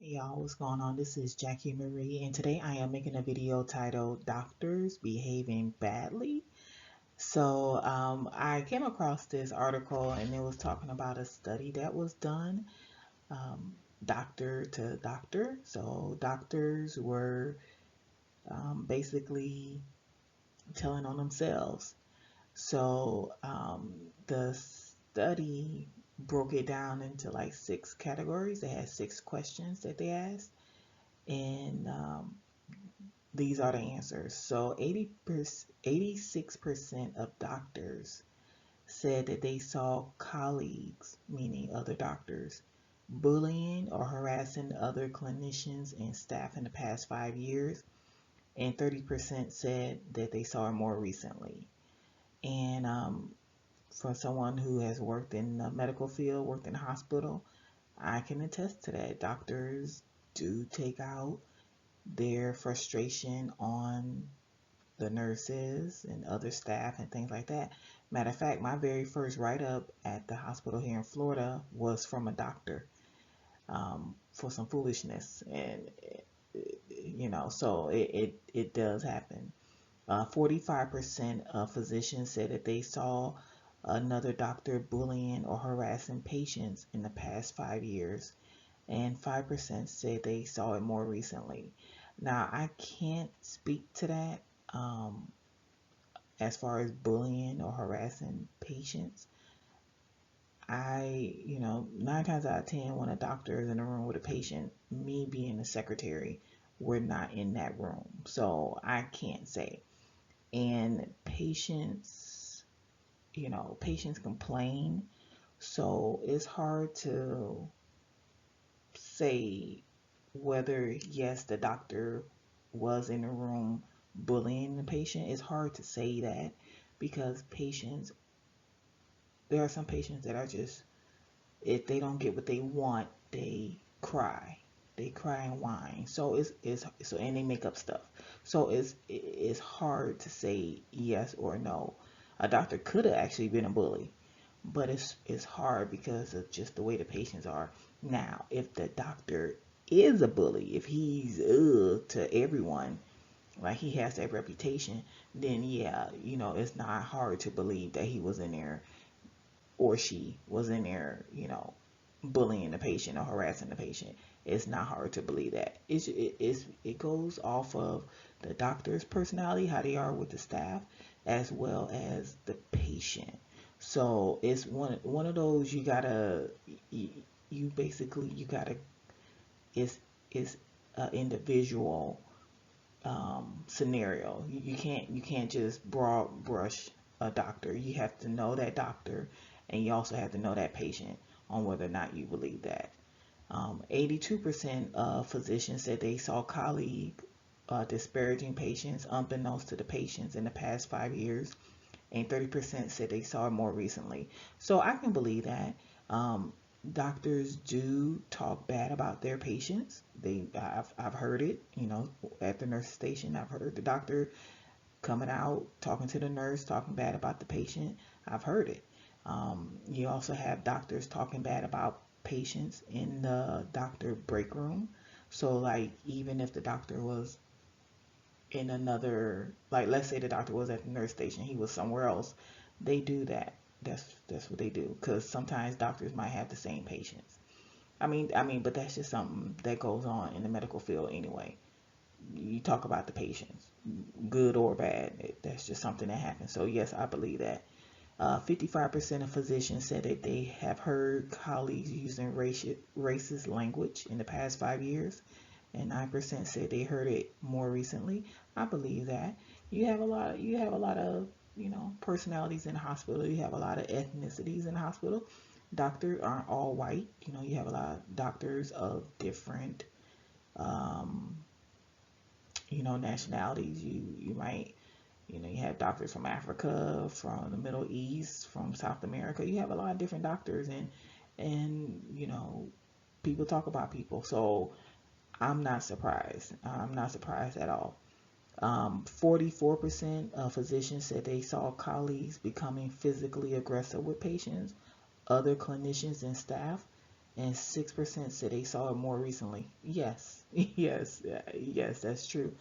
Hey y'all, what's going on? This is Jackie Marie, and today I am making a video titled Doctors Behaving Badly. I came across this article and it was talking about a study that was done, um, doctor to doctor. So, doctors were basically telling on themselves. The study broke it down into like six categories. They had six questions that they asked, and these are the answers. So 86% of doctors said that they saw colleagues, meaning other doctors, bullying or harassing other clinicians and staff in the past 5 years, and 30% said that they saw it more recently. And For someone who has worked in the medical field, worked in a hospital, I can attest to that. Doctors do take out their frustration on the nurses and other staff and things like that. Matter of fact, my very first write-up at the hospital here in Florida was from a doctor for some foolishness, and it does happen. 45% of physicians said that they saw another doctor bullying or harassing patients in the past 5 years, and 5% said they saw it more recently. Now, I can't speak to that as far as bullying or harassing patients. Nine times out of 10, when a doctor is in a room with a patient, me being the secretary, we're not in that room. So I can't say. And patients complain. So it's hard to say whether, yes, the doctor was in the room bullying the patient. It's hard to say that because there are some patients that are just, if they don't get what they want, they cry. They cry and whine. And they make up stuff. So it's hard to say yes or no. A doctor could have actually been a bully, but it's hard because of just the way the patients are. Now, if the doctor is a bully, if he's to everyone, like he has that reputation, then yeah, it's not hard to believe that he was in there, or she was in there, bullying the patient or harassing the patient. It's not hard to believe that. It goes off of the doctor's personality, how they are with the staff, as well as the patient. So it's one of those you gotta it's it's an individual scenario. You can't just broad brush a doctor. You have to know that doctor, and you also have to know that patient on whether or not you believe that. 82% of physicians said they saw colleague disparaging patients unbeknownst to the patients in the past 5 years, and 30% said they saw it more recently. So I can believe that. Um, Doctors do talk bad about their patients. I've heard it, at the nurse station. I've heard the doctor coming out, talking to the nurse, talking bad about the patient. I've heard it. You also have doctors talking bad about patients in the doctor break room. So, like, even if the doctor was in another, like, let's say the doctor was at the nurse station, he was somewhere else, they do that. That's what they do, because sometimes doctors might have the same patients. But that's just something that goes on in the medical field anyway. You talk about the patients, good or bad. That's just something that happens. So yes, I believe that. 55% of physicians said that they have heard colleagues using racist language in the past 5 years, and 9% said they heard it more recently. I believe that. You have a lot of personalities in the hospital. You have a lot of ethnicities in the hospital. Doctors aren't all white. You have a lot of doctors of different um, nationalities. You might, you have doctors from Africa, from the Middle East, from South America. You have a lot of different doctors, and people talk about people. So I'm not surprised. I'm not surprised at all. 44% of physicians said they saw colleagues becoming physically aggressive with patients, other clinicians, and staff. and 6% said they saw it more recently. Yes, yes, that's true.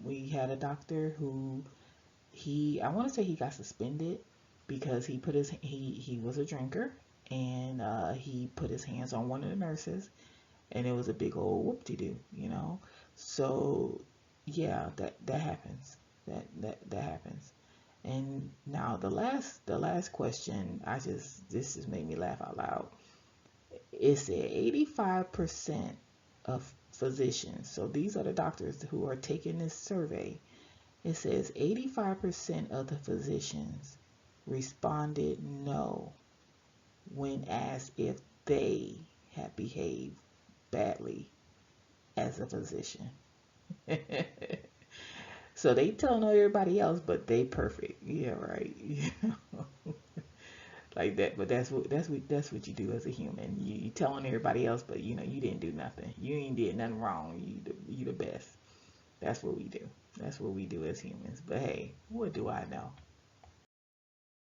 We had a doctor who I want to say he got suspended because he was a drinker, and he put his hands on one of the nurses, and it was a big old whoop-de-doo, you know. So yeah, that happens. That happens. And now the last question, this just made me laugh out loud. It said 85% of physicians, so these are the doctors who are taking this survey. It says 85% of the physicians responded no when asked if they had behaved badly as a physician. So they telling everybody else, but they perfect. Yeah, right. Like that. But that's what you do as a human. You telling everybody else, but you didn't do nothing. You ain't did nothing wrong. You the best. That's what we do. That's what we do as humans. But hey, what do I know?